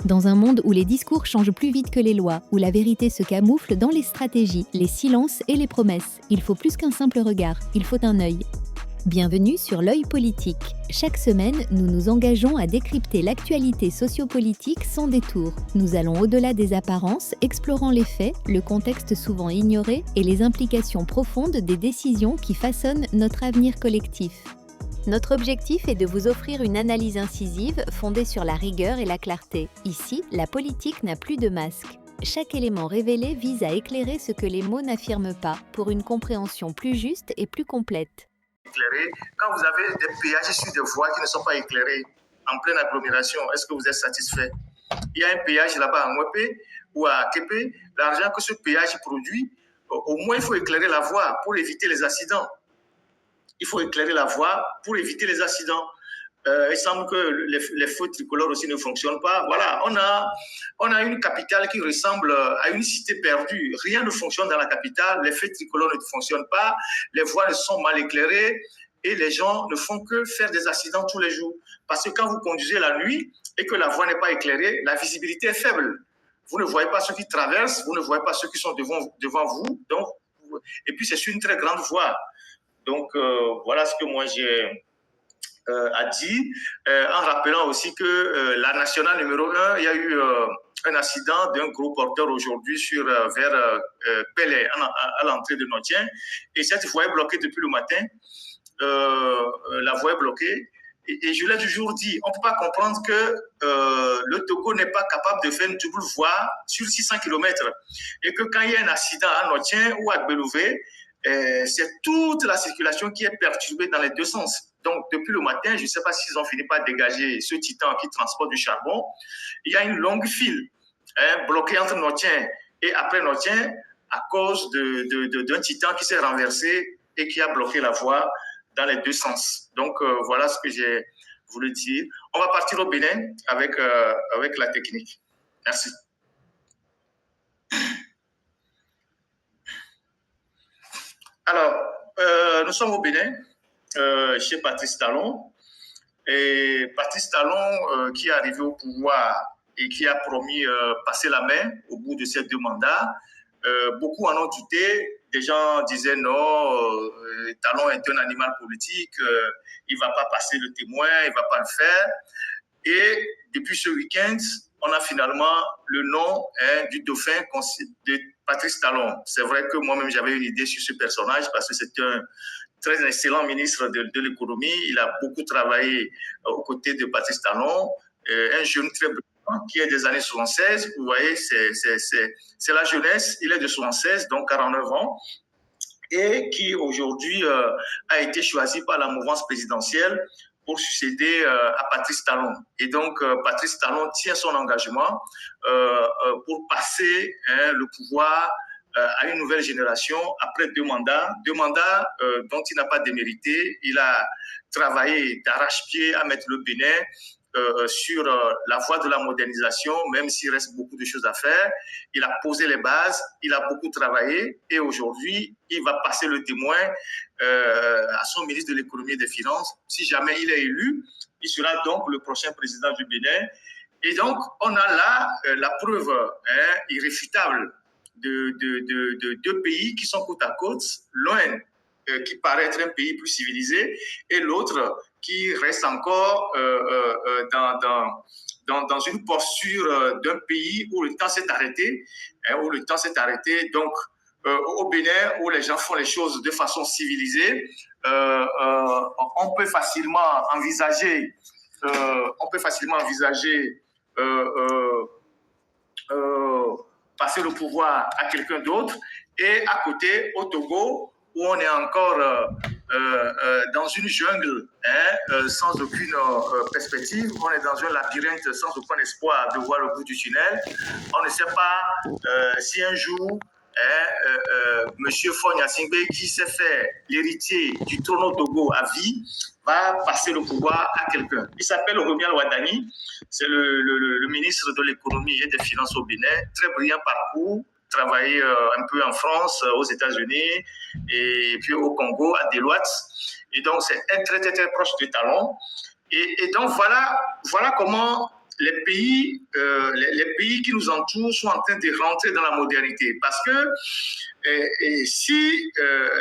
Dans un monde où les discours changent plus vite que les lois, où la vérité se camoufle dans les stratégies, les silences et les promesses, il faut plus qu'un simple regard, il faut un œil. Bienvenue sur l'œil politique. Chaque semaine, nous nous engageons à décrypter l'actualité sociopolitique sans détour. Nous allons au-delà des apparences, explorant les faits, le contexte souvent ignoré et les implications profondes des décisions qui façonnent notre avenir collectif. Notre objectif est de vous offrir une analyse incisive fondée sur la rigueur et la clarté. Ici, la politique n'a plus de masque. Chaque élément révélé vise à éclairer ce que les mots n'affirment pas, pour une compréhension plus juste et plus complète. Quand vous avez des péages sur des voies qui ne sont pas éclairées en pleine agglomération, est-ce que vous êtes satisfait? Il y a un péage là-bas à Mwepé ou à Képé, l'argent que ce péage produit, au moins il faut éclairer la voie pour éviter les accidents. Il faut éclairer la voie pour éviter les accidents. Il semble que les feux tricolores aussi ne fonctionnent pas. Voilà, on a une capitale qui ressemble à une cité perdue. Rien ne fonctionne dans la capitale, les feux tricolores ne fonctionnent pas, les voies sont mal éclairées et les gens ne font que faire des accidents tous les jours. Parce que quand vous conduisez la nuit et que la voie n'est pas éclairée, la visibilité est faible. Vous ne voyez pas ceux qui traversent, vous ne voyez pas ceux qui sont devant vous. Donc, et puis c'est sur une très grande voie. Donc, voilà ce que moi j'ai a dit, en rappelant aussi que la nationale numéro 1, il y a eu un accident d'un gros porteur aujourd'hui vers Pelé, à l'entrée de Notien. Et cette voie est bloquée depuis le matin. La voie est bloquée. Et je l'ai toujours dit, on ne peut pas comprendre que le Togo n'est pas capable de faire une double voie sur 600 km. Et que quand il y a un accident à Notien ou à Belouvé, c'est toute la circulation qui est perturbée dans les deux sens. Donc, depuis le matin, je ne sais pas s'ils ont fini par dégager ce titan qui transporte du charbon. Il y a une longue file bloquée entre Notien et après Notien à cause d'un titan qui s'est renversé et qui a bloqué la voie dans les deux sens. Donc, voilà ce que j'ai voulu dire. On va partir au Bénin avec la technique. Merci. Alors, nous sommes au Bénin, chez Patrice Talon. Et Patrice Talon, qui est arrivé au pouvoir et qui a promis passer la main au bout de ces 2 mandats, beaucoup en ont douté. Des gens disaient non, Talon est un animal politique, il ne va pas passer le témoin, il ne va pas le faire. Et depuis ce week-end, on a finalement le nom du dauphin de Patrice Talon. C'est vrai que moi-même, j'avais une idée sur ce personnage parce que c'est un très excellent ministre de l'économie. Il a beaucoup travaillé aux côtés de Patrice Talon, un jeune très brillant qui est des années 76. Vous voyez, c'est la jeunesse. Il est de 76, donc 49 ans, et qui aujourd'hui a été choisi par la mouvance présidentielle pour succéder à Patrice Talon. Et donc, Patrice Talon tient son engagement pour passer le pouvoir à une nouvelle génération après 2 mandats dont il n'a pas démérité. Il a travaillé d'arrache-pied à mettre le Bénin sur la voie de la modernisation, même s'il reste beaucoup de choses à faire. Il a posé les bases, il a beaucoup travaillé et aujourd'hui, il va passer le témoin à son ministre de l'économie et des finances. Si jamais il est élu, il sera donc le prochain président du Bénin. Et donc, on a là la preuve irréfutable de 2 pays qui sont côte à côte, l'un qui paraît être un pays plus civilisé et l'autre qui reste encore dans une posture d'un pays où le temps s'est arrêté, Donc, au Bénin, où les gens font les choses de façon civilisée, on peut facilement envisager passer le pouvoir à quelqu'un d'autre. Et à côté, au Togo, où on est encore dans une jungle sans aucune perspective, on est dans un labyrinthe sans aucun espoir de voir le bout du tunnel. On ne sait pas si un jour Monsieur Fogna Singbe, qui s'est fait l'héritier du trône au Togo à vie, va passer le pouvoir à quelqu'un. Il s'appelle Romial Wadani, c'est le ministre de l'économie et des finances au Bénin, très brillant parcours, travaillé un peu en France, aux États-Unis et puis au Congo, à Deloitte. Et donc, c'est très, très, très proche de Talon. Et donc, voilà comment les pays qui nous entourent sont en train de rentrer dans la modernité. Parce que si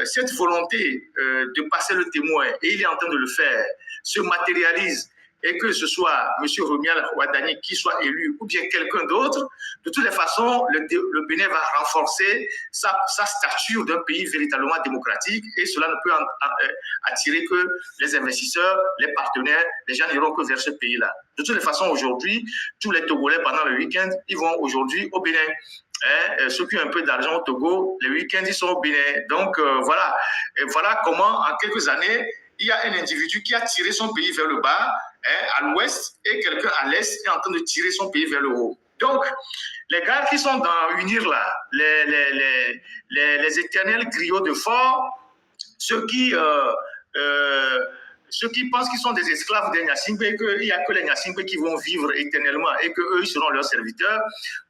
cette volonté de passer le témoin, et il est en train de le faire, se matérialise, et que ce soit M. Rumial Ouadani qui soit élu ou bien quelqu'un d'autre, de toutes les façons, le Bénin va renforcer sa stature d'un pays véritablement démocratique et cela ne peut attirer que les investisseurs, les partenaires, les gens n'iront que vers ce pays-là. De toutes les façons, aujourd'hui, tous les Togolais pendant le week-end, ils vont aujourd'hui au Bénin. Ceux qui ont un peu d'argent au Togo, les week-ends, ils sont au Bénin. Donc voilà. Et voilà comment, en quelques années, il y a un individu qui a tiré son pays vers le bas, à l'ouest, et quelqu'un à l'est est en train de tirer son pays vers le haut. Donc, les gars qui sont dans UNIR là, les éternels griots de fort, ceux qui pensent qu'ils sont des esclaves des Nyasingbe et qu'il n'y a que les Nyasingbe qui vont vivre éternellement et qu'eux, ils seront leurs serviteurs,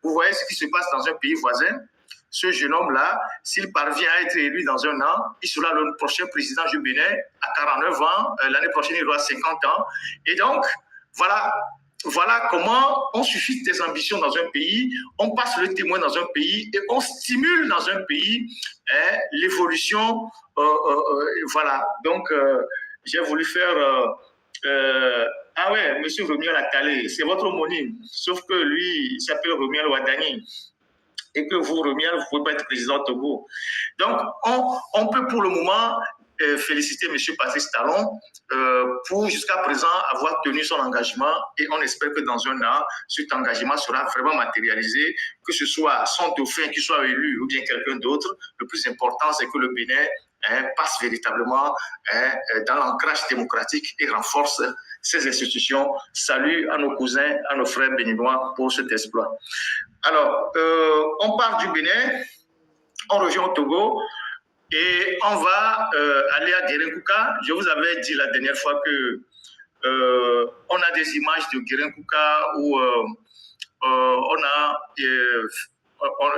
vous voyez ce qui se passe dans un pays voisin. Ce jeune homme-là, s'il parvient à être élu dans un an, il sera le prochain président du Bénin à 49 ans. L'année prochaine, il aura 50 ans. Et donc, voilà comment on suscite des ambitions dans un pays, on passe le témoin dans un pays et on stimule dans un pays l'évolution. Voilà. Donc, j'ai voulu faire... ah ouais, M. Rumial Akale, c'est votre homonyme. Sauf que lui, il s'appelle Rumial Ouadani. Et que vous, Rumial, vous ne pouvez pas être président Togo. Donc, on peut pour le moment féliciter M. Patrice Talon pour jusqu'à présent avoir tenu son engagement et on espère que dans un an, cet engagement sera vraiment matérialisé, que ce soit son dauphin qui soit élu ou bien quelqu'un d'autre. Le plus important, c'est que le Bénin passe véritablement dans l'ancrage démocratique et renforce ces institutions. Salut à nos cousins, à nos frères béninois pour cet exploit. Alors, on part du Bénin, on revient au Togo et on va aller à Guérenkouka. Je vous avais dit la dernière fois que on a des images de Guérenkouka où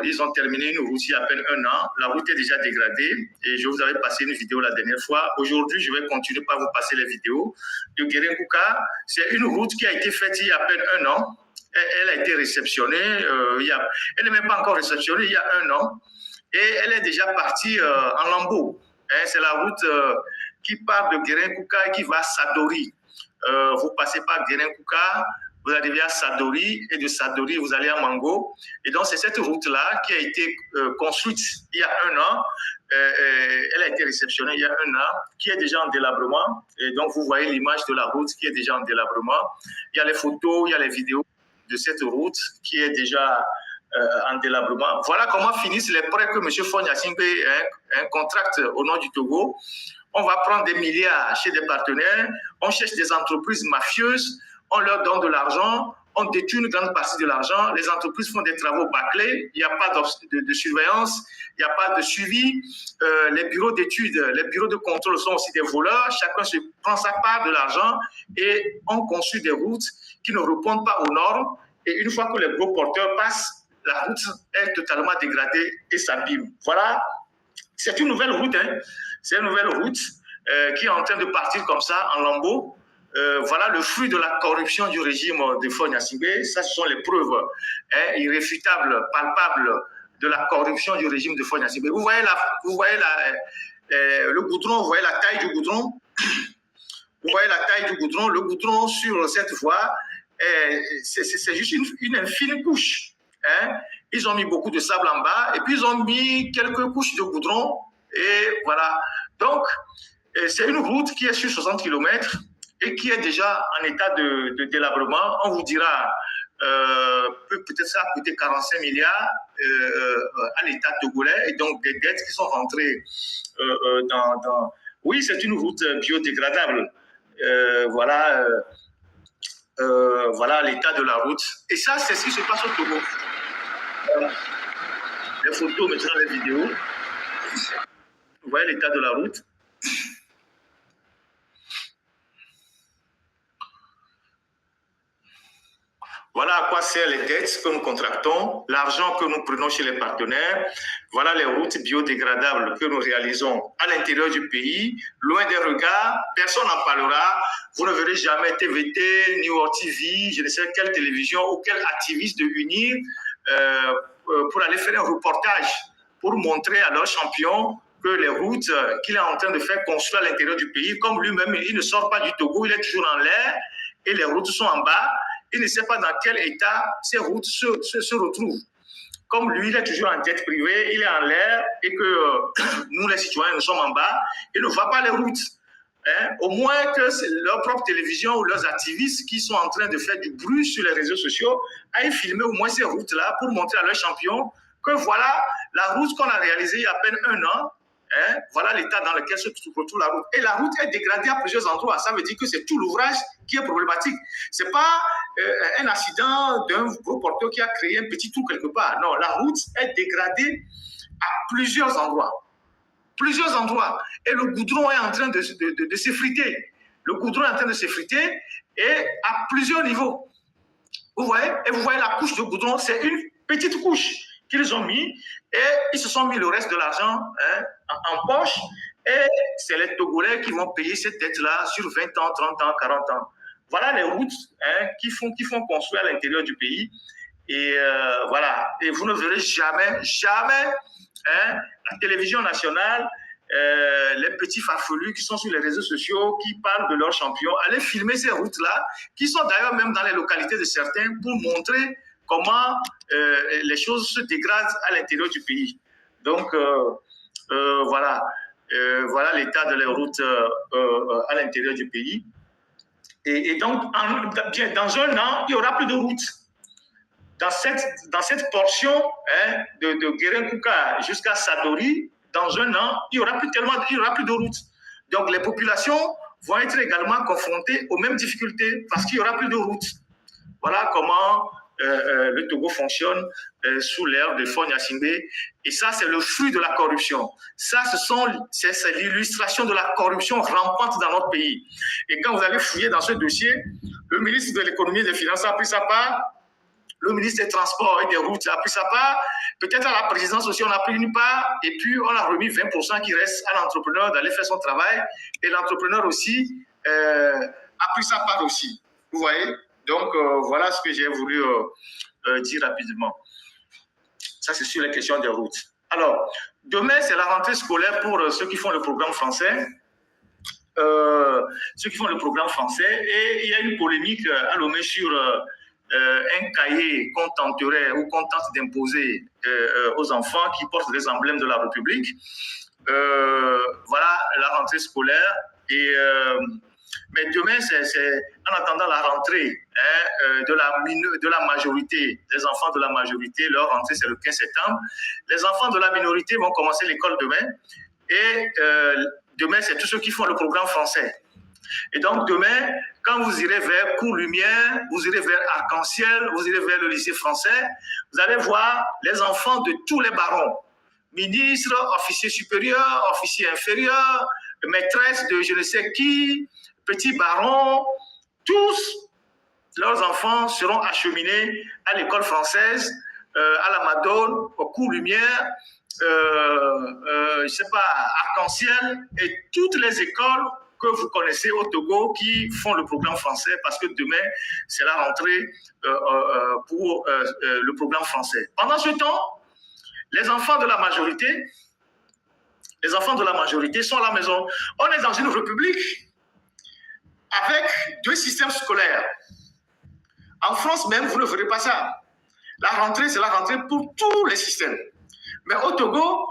ils ont terminé une route il y a à peine un an. La route est déjà dégradée et je vous avais passé une vidéo la dernière fois. Aujourd'hui, je vais continuer par vous passer les vidéos de Guérenkouka. C'est une route qui a été faite il y a à peine un an. Elle a été réceptionnée, elle n'est même pas encore réceptionnée il y a un an, et elle est déjà partie en lambeaux. C'est la route qui part de Guérenkouka et qui va à Sadori. Vous passez par Guérenkouka, vous arrivez à Sadori, et de Sadori, vous allez à Mango. Et donc, c'est cette route-là qui a été construite il y a un an. Elle a été réceptionnée il y a un an, qui est déjà en délabrement. Et donc, vous voyez l'image de la route qui est déjà en délabrement. Il y a les photos, il y a les vidéos de cette route qui est déjà en délabrement. Voilà comment finissent les prêts que M. Faure Gnassingbé contracte au nom du Togo. On va prendre des milliards chez des partenaires, on cherche des entreprises mafieuses, on leur donne de l'argent, on détruit une grande partie de l'argent, les entreprises font des travaux bâclés, il n'y a pas de surveillance, il n'y a pas de suivi, les bureaux d'études, les bureaux de contrôle sont aussi des voleurs, chacun se prend sa part de l'argent et on construit des routes qui ne répondent pas aux normes. Et une fois que les gros porteurs passent, la route est totalement dégradée et s'abîme. Voilà, c'est une nouvelle route. C'est une nouvelle route qui est en train de partir comme ça, en lambeaux. Voilà le fruit de la corruption du régime de Faure Gnassingbé. Ça, ce sont les preuves irréfutables, palpables de la corruption du régime de Faure Gnassingbé. Vous voyez le goudron, vous voyez la taille du goudron. Vous voyez la taille du goudron. Le goudron sur cette voie, c'est juste une infime couche. Ils ont mis beaucoup de sable en bas et puis ils ont mis quelques couches de goudron. Et voilà. Donc, c'est une route qui est sur 60 km et qui est déjà en état de délabrement. On vous dira, peut-être ça a coûté 45 milliards à l'État togolais et donc des dettes qui sont rentrées dans... Oui, c'est une route biodégradable. Voilà l'état de la route. Et ça, c'est ce qui se passe au Togo. Les photos, maintenant les vidéos. Vous voyez l'état de la route. Voilà à quoi servent les dettes que nous contractons, l'argent que nous prenons chez les partenaires. Voilà les routes biodégradables que nous réalisons à l'intérieur du pays, loin des regards. Personne n'en parlera. Vous ne verrez jamais TVT, New York TV, je ne sais quelle télévision ou quel activiste de unir pour aller faire un reportage pour montrer à leur champion que les routes qu'il est en train de faire construire à l'intérieur du pays, comme lui-même, il ne sort pas du Togo, il est toujours en l'air et les routes sont en bas. Il ne sait pas dans quel état ces routes se retrouvent. Comme lui, il est toujours en jet privé, il est en l'air et que nous, les citoyens, nous sommes en bas, il ne voit pas les routes. Au moins que leur propre télévision ou leurs activistes qui sont en train de faire du bruit sur les réseaux sociaux aillent filmer au moins ces routes-là pour montrer à leurs champions que voilà la route qu'on a réalisée il y a à peine 1 an. Voilà l'état dans lequel se retrouve la route. Et la route est dégradée à plusieurs endroits. Ça veut dire que c'est tout l'ouvrage qui est problématique. Ce n'est pas un accident d'un gros porteur qui a créé un petit trou quelque part. Non, la route est dégradée à plusieurs endroits. Plusieurs endroits. Et le goudron est en train de s'effriter. Le goudron est en train de s'effriter et à plusieurs niveaux. Vous voyez? Et vous voyez la couche de goudron, c'est une petite couche qu'ils ont mis et ils se sont mis le reste de l'argent en poche et c'est les Togolais qui vont payer cette dette-là sur 20 ans, 30 ans, 40 ans. Voilà les routes qui font construire à l'intérieur du pays et voilà. Et vous ne verrez jamais la télévision nationale, les petits farfelus qui sont sur les réseaux sociaux, qui parlent de leurs champions, aller filmer ces routes-là, qui sont d'ailleurs même dans les localités de certains pour montrer comment les choses se dégradent à l'intérieur du pays. Donc, voilà l'état de les routes à l'intérieur du pays. Et donc, dans 1 an, il n'y aura plus de routes. Dans cette portion de Guérin-Kouka jusqu'à Sadori, dans 1 an, il n'y aura plus de routes. Donc, les populations vont être également confrontées aux mêmes difficultés parce qu'il n'y aura plus de routes. Voilà comment le Togo fonctionne sous l'ère de Faure Gnassingbé. Et ça, c'est le fruit de la corruption. Ça, c'est l'illustration de la corruption rampante dans notre pays. Et quand vous allez fouiller dans ce dossier, le ministre de l'économie et des finances a pris sa part, le ministre des Transports et des Routes a pris sa part, peut-être à la présidence aussi on a pris une part, et puis on a remis 20% qui reste à l'entrepreneur d'aller faire son travail, et l'entrepreneur aussi a pris sa part aussi. Vous voyez? Donc, voilà ce que j'ai voulu dire rapidement. Ça, c'est sur les questions des routes. Alors, demain, c'est la rentrée scolaire pour ceux qui font le programme français. Et il y a une polémique à Lomé sur un cahier qu'on tenterait ou qu'on tente d'imposer aux enfants qui portent des emblèmes de la République. Voilà la rentrée scolaire. Mais demain, c'est en attendant la rentrée de la majorité, les enfants de la majorité, leur rentrée c'est le 15 septembre. Les enfants de la minorité vont commencer l'école demain. Et demain, c'est tous ceux qui font le programme français. Et donc demain, quand vous irez vers Cours Lumière, vous irez vers Arc-en-Ciel, vous irez vers le lycée français, vous allez voir les enfants de tous les barons, ministres, officiers supérieurs, officiers inférieurs, maîtresses de je ne sais qui, petits barons, tous leurs enfants seront acheminés à l'école française, à la Madone, au Cours Lumière, je ne sais pas, Arc-en-Ciel et toutes les écoles que vous connaissez au Togo qui font le programme français parce que demain, c'est la rentrée pour le programme français. Pendant ce temps, les enfants de la majorité sont à la maison. On est dans une république avec 2 systèmes scolaires. En France même, vous ne verrez pas ça. La rentrée, c'est la rentrée pour tous les systèmes. Mais au Togo,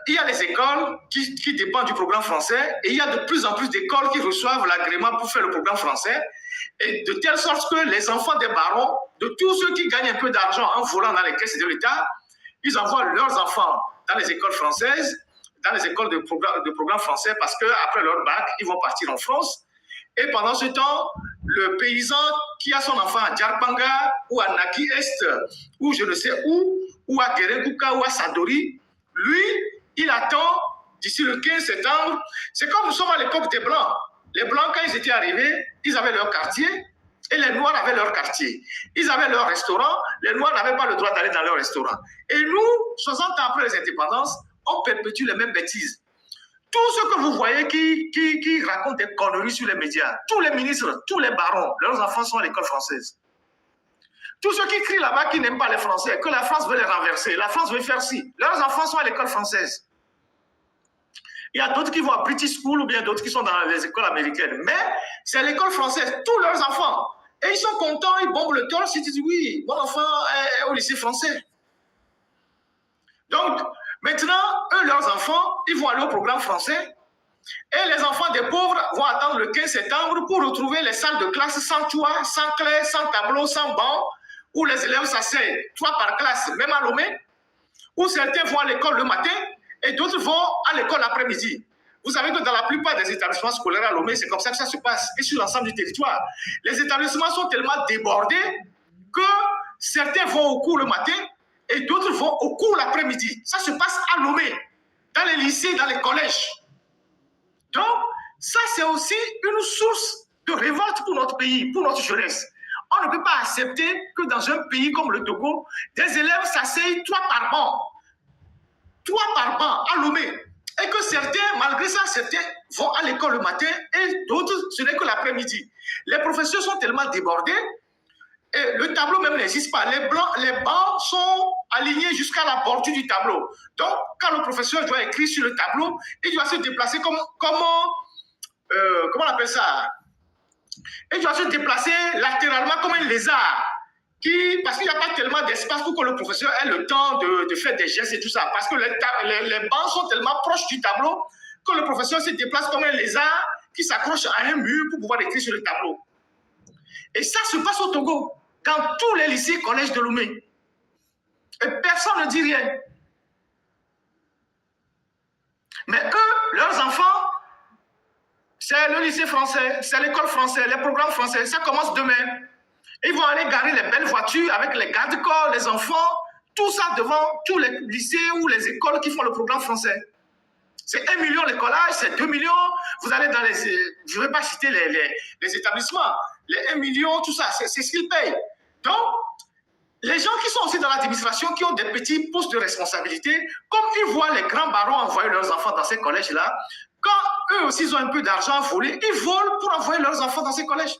il y a les écoles qui dépendent du programme français et il y a de plus en plus d'écoles qui reçoivent l'agrément pour faire le programme français. Et de telle sorte que les enfants des barons, de tous ceux qui gagnent un peu d'argent en volant dans les caisses de l'État, ils envoient leurs enfants dans les écoles françaises, dans les écoles de programme français parce qu'après leur bac, ils vont partir en France. Et pendant ce temps, le paysan qui a son enfant à Djarpanga ou à Naki Est, ou je ne sais où, ou à Guérin-Kouka ou à Sadori, lui, il attend d'ici le 15 septembre. C'est comme nous sommes à l'époque des Blancs. Les Blancs, quand ils étaient arrivés, ils avaient leur quartier. Et les Noirs avaient leur quartier. Ils avaient leur restaurant. Les Noirs n'avaient pas le droit d'aller dans leur restaurant. Et nous, 60 ans après les indépendances, on perpétue les mêmes bêtises. Tout ce que vous voyez qui racontent des conneries sur les médias, tous les ministres, tous les barons, leurs enfants sont à l'école française. Tous ceux qui crient là-bas qui n'aiment pas les Français, que la France veut les renverser, la France veut faire ci, leurs enfants sont à l'école française. Il y a d'autres qui vont à British School ou bien d'autres qui sont dans les écoles américaines. Mais c'est l'école française, tous leurs enfants. Et ils sont contents, ils bombent le torse, ils disent oui, mon enfant est au lycée français. Donc, maintenant, eux, leurs enfants, ils vont aller au programme français. Et les enfants des pauvres vont attendre le 15 septembre pour retrouver les salles de classe sans toit, sans clé, sans tableau, sans banc, où les élèves s'asseyent 3 par classe, même à Lomé, où certains vont à l'école le matin et d'autres vont à l'école l'après-midi. Vous savez que dans la plupart des établissements scolaires à Lomé, c'est comme ça que ça se passe, et sur l'ensemble du territoire. Les établissements sont tellement débordés que certains vont au cours le matin et d'autres vont au cours l'après-midi. Ça se passe à Lomé, dans les lycées, dans les collèges. Donc, ça c'est aussi une source de révolte pour notre pays, pour notre jeunesse. On ne peut pas accepter que dans un pays comme le Togo, des élèves s'asseyent 3 par banc. 3 par banc à Lomé. Et que certains, malgré ça, certains vont à l'école le matin et d'autres, ce n'est que l'après-midi. Les professeurs sont tellement débordés et le tableau même n'existe pas. Les bancs sont alignés jusqu'à la bordure du tableau. Donc, quand le professeur doit écrire sur le tableau, il doit se déplacer comment on appelle ça? Il doit se déplacer latéralement comme un lézard. Parce qu'il n'y a pas tellement d'espace pour que le professeur ait le temps de faire des gestes et tout ça. Parce que les bancs sont tellement proches du tableau que le professeur se déplace comme un lézard qui s'accroche à un mur pour pouvoir écrire sur le tableau. Et ça se passe au Togo, dans tous les lycées, collèges de Lomé. Et personne ne dit rien. Mais eux, leurs enfants, c'est le lycée français, c'est l'école française, les programmes français, ça commence demain. Ils vont aller garer les belles voitures avec les gardes-corps, les enfants, tout ça devant tous les lycées ou les écoles qui font le programme français. C'est 1 million les collages, c'est 2 millions. Vous allez dans les... Je ne vais pas citer les établissements. Les 1 million, tout ça, c'est ce qu'ils payent. Donc, les gens qui sont aussi dans l'administration, qui ont des petits postes de responsabilité, comme ils voient les grands barons envoyer leurs enfants dans ces collèges-là, quand eux aussi ils ont un peu d'argent à voler, ils volent pour envoyer leurs enfants dans ces collèges.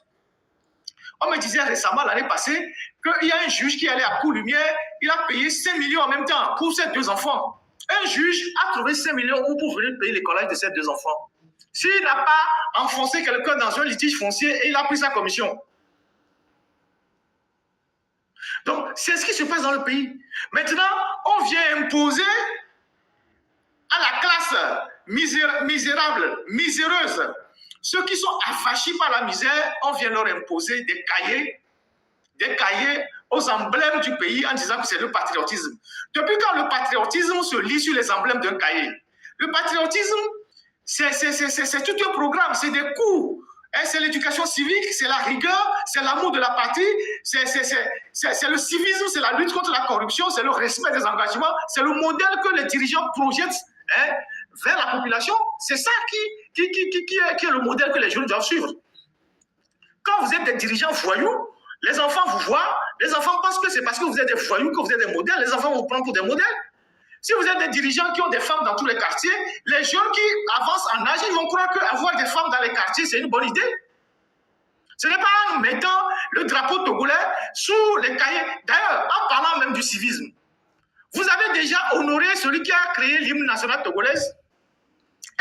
On me disait récemment, l'année passée, qu'il y a un juge qui allait à Cour-Lumière, il a payé 5 millions en même temps pour ses 2 enfants. Un juge a trouvé 5 millions pour venir payer les collages de ses 2 enfants. S'il n'a pas enfoncé quelqu'un dans un litige foncier et il a pris sa commission. Donc, c'est ce qui se passe dans le pays. Maintenant, on vient imposer à la classe misérable, miséreuse, ceux qui sont affachis par la misère, on vient leur imposer des cahiers aux emblèmes du pays en disant que c'est le patriotisme. Depuis quand le patriotisme se lit sur les emblèmes d'un cahier? Le patriotisme, c'est tout un programme, c'est des cours. C'est l'éducation civique, c'est la rigueur, c'est l'amour de la patrie, c'est le civisme, c'est la lutte contre la corruption, c'est le respect des engagements, c'est le modèle que les dirigeants projettent vers la population. C'est ça qui est le modèle que les jeunes doivent suivre. Quand vous êtes des dirigeants voyous, les enfants vous voient, les enfants pensent que c'est parce que vous êtes des voyous que vous êtes des modèles, les enfants vous prennent pour des modèles. Si vous êtes des dirigeants qui ont des femmes dans tous les quartiers, les jeunes qui avancent en âge, ils vont croire qu'avoir des femmes dans les quartiers, c'est une bonne idée. Ce n'est pas en mettant le drapeau togolais sous les cahiers. D'ailleurs, en parlant même du civisme, vous avez déjà honoré celui qui a créé l'hymne national togolaise?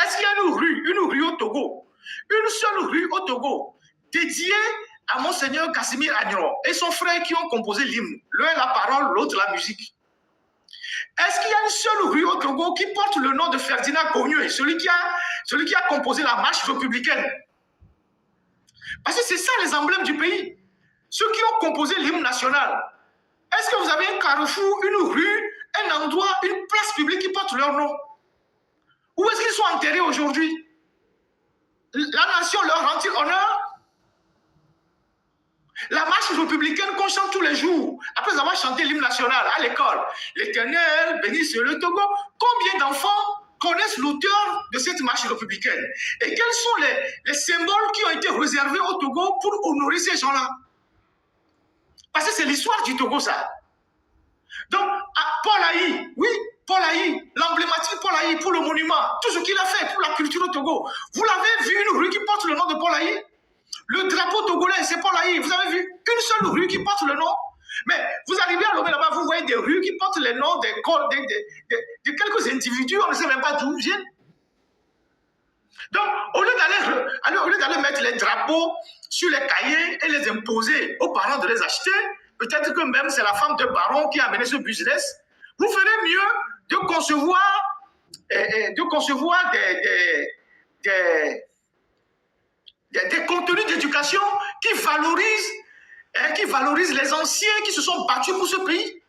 Est-ce qu'il y a une rue au Togo, une seule rue au Togo, dédiée à Monseigneur Casimir Agnon et son frère qui ont composé l'hymne? L'un la parole, l'autre la musique. Est-ce qu'il y a une seule rue au Togo qui porte le nom de Ferdinand Cogneux, celui qui a composé la marche républicaine? Parce que c'est ça les emblèmes du pays. Ceux qui ont composé l'hymne national. Est-ce que vous avez un carrefour, une rue, un endroit, une place publique qui porte leur nom? Où est-ce qu'ils sont enterrés aujourd'hui? La nation leur rend-il honneur? La marche républicaine qu'on chante tous les jours, après avoir chanté l'hymne national à l'école. L'Éternel bénisse le Togo. Combien d'enfants connaissent l'auteur de cette marche républicaine? Et quels sont les symboles qui ont été réservés au Togo pour honorer ces gens-là? Parce que c'est l'histoire du Togo, ça. Donc, Paul Ayi, oui, Paul Ayi, l'emblématique Paul Ayi pour le monument, tout ce qu'il a fait pour la culture au Togo. Vous l'avez vu, une rue qui porte le nom de Paul Ayi? Le drapeau togolais, c'est Paul Ayi. Vous avez vu une seule rue qui porte le nom? Mais vous arrivez à Lomé là-bas, vous voyez des rues qui portent les noms de quelques individus, on ne sait même pas d'où ils viennent. Donc, au lieu d'aller mettre les drapeaux sur les cahiers et les imposer aux parents de les acheter, peut-être que même c'est la femme de baron qui a mené ce business, vous ferez mieux de concevoir des contenus d'éducation qui valorisent les anciens qui se sont battus pour ce pays.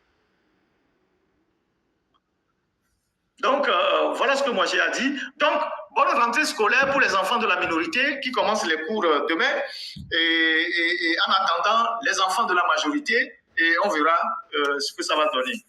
Donc, voilà ce que moi j'ai à dire. Donc, bonne rentrée scolaire pour les enfants de la minorité qui commencent les cours demain. Et en attendant, les enfants de la majorité, et on verra ce que ça va donner.